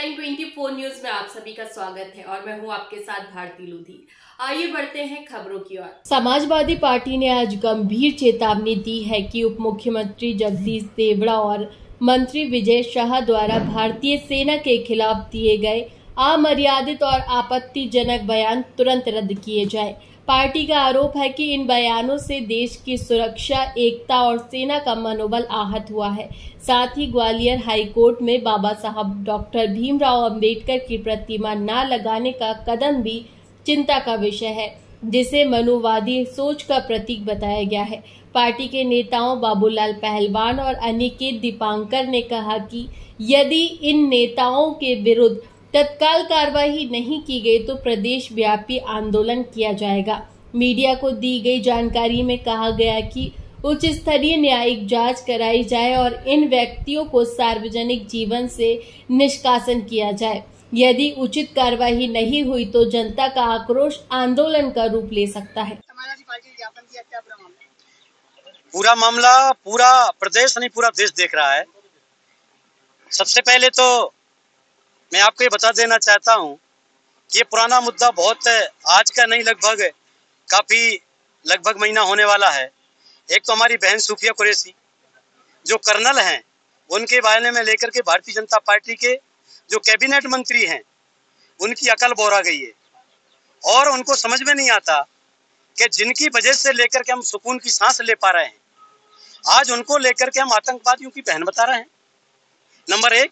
Time 24 news में आप सभी का स्वागत है और मैं हूं आपके साथ भारती लूधी। आइए बढ़ते हैं खबरों की ओर। समाजवादी पार्टी ने आज गंभीर चेतावनी दी है कि उप मुख्यमंत्री जगदीश देवड़ा और मंत्री विजय शाह द्वारा भारतीय सेना के खिलाफ दिए गए अमर्यादित और आपत्तिजनक बयान तुरंत रद्द किए जाए। पार्टी का आरोप है कि इन बयानों से देश की सुरक्षा, एकता और सेना का मनोबल आहत हुआ है। साथ ही ग्वालियर हाई कोर्ट में बाबा साहब डॉक्टर भीमराव अंबेडकर की प्रतिमा न लगाने का कदम भी चिंता का विषय है, जिसे मनुवादी सोच का प्रतीक बताया गया है। पार्टी के नेताओं बाबूलाल पहलवान और अनिकेत दीपांकर ने कहा कि यदि इन नेताओं के विरुद्ध तत्काल कार्रवाई नहीं की गई तो प्रदेश व्यापी आंदोलन किया जाएगा। मीडिया को दी गई जानकारी में कहा गया कि उच्च स्तरीय न्यायिक जांच कराई जाए और इन व्यक्तियों को सार्वजनिक जीवन से निष्कासन किया जाए। यदि उचित कार्रवाई नहीं हुई तो जनता का आक्रोश आंदोलन का रूप ले सकता है। पूरा मामला पूरा प्रदेश नहीं पूरा देश देख रहा है। सबसे पहले तो मैं आपको ये बता देना चाहता हूँ कि ये पुराना मुद्दा बहुत आज का नहीं, लगभग महीना होने वाला है। एक तो हमारी बहन सूफिया कुरैशी जो कर्नल हैं, उनके बारे में लेकर के भारतीय जनता पार्टी के जो कैबिनेट मंत्री हैं उनकी अकल बोरा गई है और उनको समझ में नहीं आता कि जिनकी वजह से लेकर के हम सुकून की सांस ले पा रहे हैं, आज उनको लेकर के हम आतंकवादियों की बहन बता रहे हैं। नंबर एक।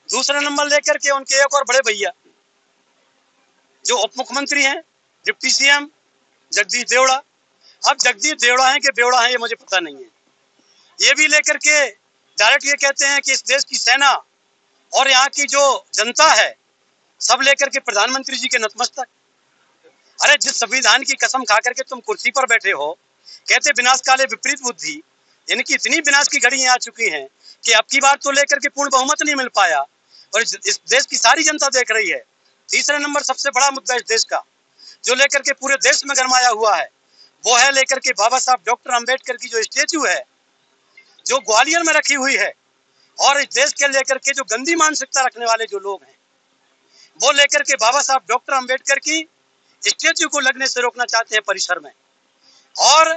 दूसरा नंबर लेकर के उनके एक और बड़े भैया जो उप मुख्यमंत्री हैं, डिप्टी सीएम जगदीश देवड़ा। अब जगदीश देवड़ा है कि बेवड़ा है ये मुझे पता नहीं है। ये भी लेकर के डायरेक्ट ये कहते हैं कि इस देश की सेना और यहाँ की जो जनता है सब लेकर के प्रधानमंत्री जी के नतमस्तक। अरे जिस संविधान की कसम खा करके तुम कुर्सी पर बैठे हो, कहते विनाश काले विपरीत बुद्धि। इनकी इतनी विनाश की घड़ी आ चुकी है कि अब की बार तो लेकर के पूर्ण बहुमत नहीं मिल पाया और इस देश की सारी जनता देख रही है। तीसरा नंबर सबसे बड़ा मुद्दा इस देश का जो लेकर के पूरे देश में गरमाया हुआ है वो है लेकर के बाबा साहब डॉक्टर अंबेडकर की जो स्टेच्यू है जो ग्वालियर में रखी हुई है, और इस देश के लेकर के जो गंदी मानसिकता रखने वाले जो लोग हैं वो लेकर के बाबा साहब डॉक्टर अंबेडकर की स्टेच्यू को लगने से रोकना चाहते हैं परिसर में। और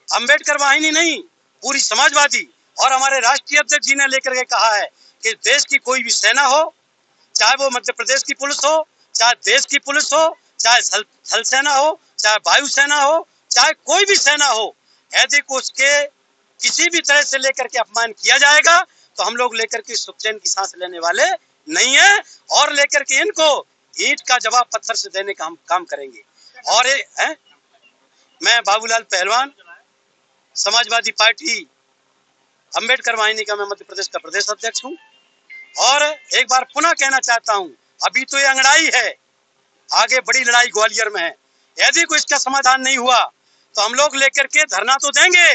अंबेडकर वाहिनी नहीं, पूरी समाजवादी और हमारे राष्ट्रीय अध्यक्ष जी ने लेकर के कहा है कि देश की कोई भी सेना हो, चाहे वो मध्य प्रदेश की पुलिस हो, चाहे देश की पुलिस हो, चाहे थल सेना हो, चाहे वायु सेना हो, चाहे कोई भी सेना हो, यदि को उसके किसी भी तरह से लेकर के अपमान किया जाएगा तो हम लोग लेकर के सुख चैन की सांस लेने वाले नहीं है और लेकर के इनको ईंट का जवाब पत्थर से देने का हम काम करेंगे। और मैं बाबूलाल पहलवान, समाजवादी पार्टी अंबेडकर वाहिनी का मैं मध्य प्रदेश का प्रदेश अध्यक्ष हूँ। और एक बार पुनः कहना चाहता हूँ, अभी तो ये अंगड़ाई है, आगे बड़ी लड़ाई ग्वालियर में है। यदि कोई इसका समाधान नहीं हुआ तो हम लोग लेकर के धरना तो देंगे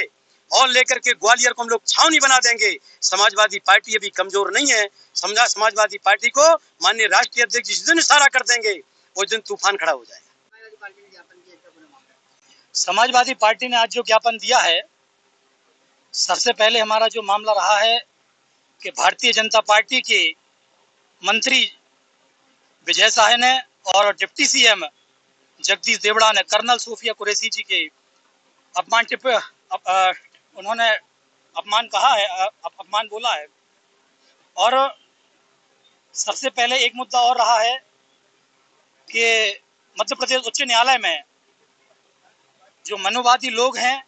और लेकर के ग्वालियर को हम लोग छावनी बना देंगे। समाजवादी पार्टी अभी कमजोर नहीं है। समाजवादी पार्टी को माननीय राष्ट्रीय अध्यक्ष जिस दिन इशारा कर देंगे उस दिन तूफान खड़ा हो जाएगा। समाजवादी पार्टी ने आज जो ज्ञापन दिया है, सबसे पहले हमारा जो मामला रहा है कि भारतीय जनता पार्टी के मंत्री विजय शाह ने और डिप्टी सीएम जगदीश देवड़ा ने कर्नल सूफिया कुरैशी जी के उन्होंने अपमान कहा है, अपमान बोला है। और सबसे पहले एक मुद्दा और रहा है कि मध्य प्रदेश उच्च न्यायालय में जो मनुवादी लोग हैं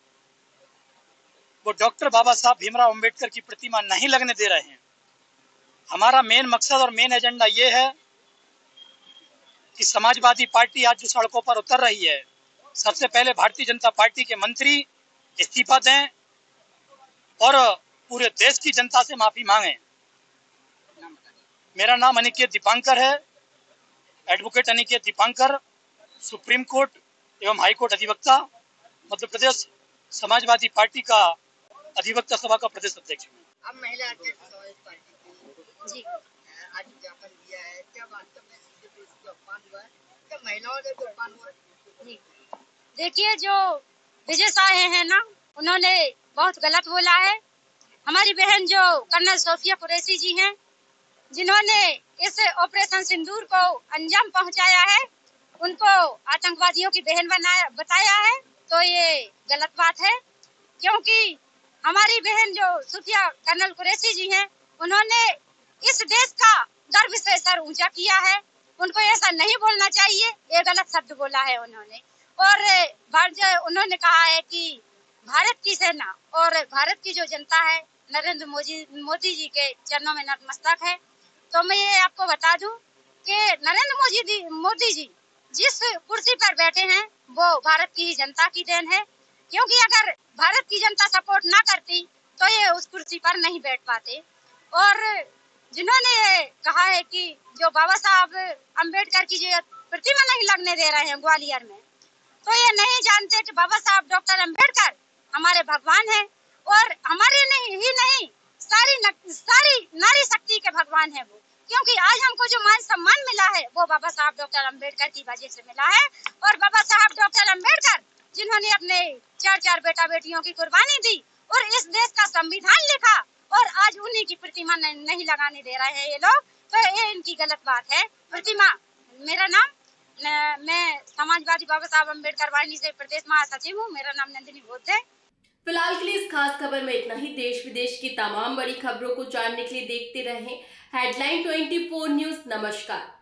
वो डॉक्टर बाबा साहब भीमराव अंबेडकर की प्रतिमा नहीं लगने दे रहे हैं। हमारा मेन मकसद और मेन एजेंडा ये है कि समाजवादी पार्टी आज जो सड़कों पर उतर रही है, सबसे पहले भारतीय जनता पार्टी के मंत्री इस्तीफा दें और पूरे देश की जनता से माफी मांगे। मेरा नाम अनिकेत दीपांकर है, advocate Aniket Dipankar, supreme court एवं हाई कोर्ट अधिवक्ता, मध्य प्रदेश समाजवादी पार्टी का अधिवक्ता सभा का प्रदेश अध्यक्ष हूँ। अब महिला अध्यक्ष पार्टी जी आज ज्ञापन दिया है, क्या वास्तव में इसको अपमान हुआ है, क्या महिलाओं का अपमान हुआ है? देखिए, जो विजय शाह है ना, उन्होंने बहुत गलत बोला है। हमारी बहन जो कर्नल सूफिया कुरैशी जी हैं, जिन्होंने इस ऑपरेशन सिंदूर को अंजाम पहुंचाया है, उनको आतंकवादियों की बहन बताया है, तो ये गलत बात है। क्योंकि हमारी बहन जो सुफिया कर्नल कुरैशी जी हैं, उन्होंने इस देश का गर्व से सर ऊंचा किया है। उनको ऐसा नहीं बोलना चाहिए, ये गलत शब्द बोला है उन्होंने। और उन्होंने कहा है कि भारत की सेना और भारत की जो जनता है नरेंद्र मोदी जी के चरणों में नतमस्तक है। तो मैं ये आपको बता दूं कि नरेंद्र मोदी जी जिस कुर्सी पर बैठे हैं वो भारत की जनता की देन है। क्योंकि अगर भारत की जनता सपोर्ट ना करती तो ये उस कुर्सी पर नहीं बैठ पाते। और जिन्होंने कहा है कि जो बाबा साहब अम्बेडकर की जो प्रतिमा नहीं लगने दे रहे हैं ग्वालियर में, तो ये नहीं जानते कि बाबा साहब डॉक्टर अम्बेडकर हमारे भगवान हैं और हमारे नहीं सारी नारी शक्ति के भगवान है वो। क्योंकि आज हमको जो मान सम्मान मिला है वो बाबा साहब डॉक्टर अम्बेडकर की वजह से मिला है। और बाबा साहब डॉक्टर अम्बेडकर जिन्होंने अपने 4 बेटा बेटियों की कुर्बानी दी और इस देश का संविधान लिखा, और आज उन्हीं की प्रतिमा नहीं लगाने दे रहे हैं ये लोग, तो ये इनकी गलत बात है। प्रतिमा, मेरा नाम मैं समाजवादी बाबा साहब अम्बेडकर वाहिनी से प्रदेश महासचिव हूँ। मेरा नाम नंदिनी बोध है। फिलहाल के लिए इस खास खबर में इतना ही। देश विदेश की तमाम बड़ी खबरों को जानने के लिए देखते रहें हेडलाइन 24 न्यूज। नमस्कार।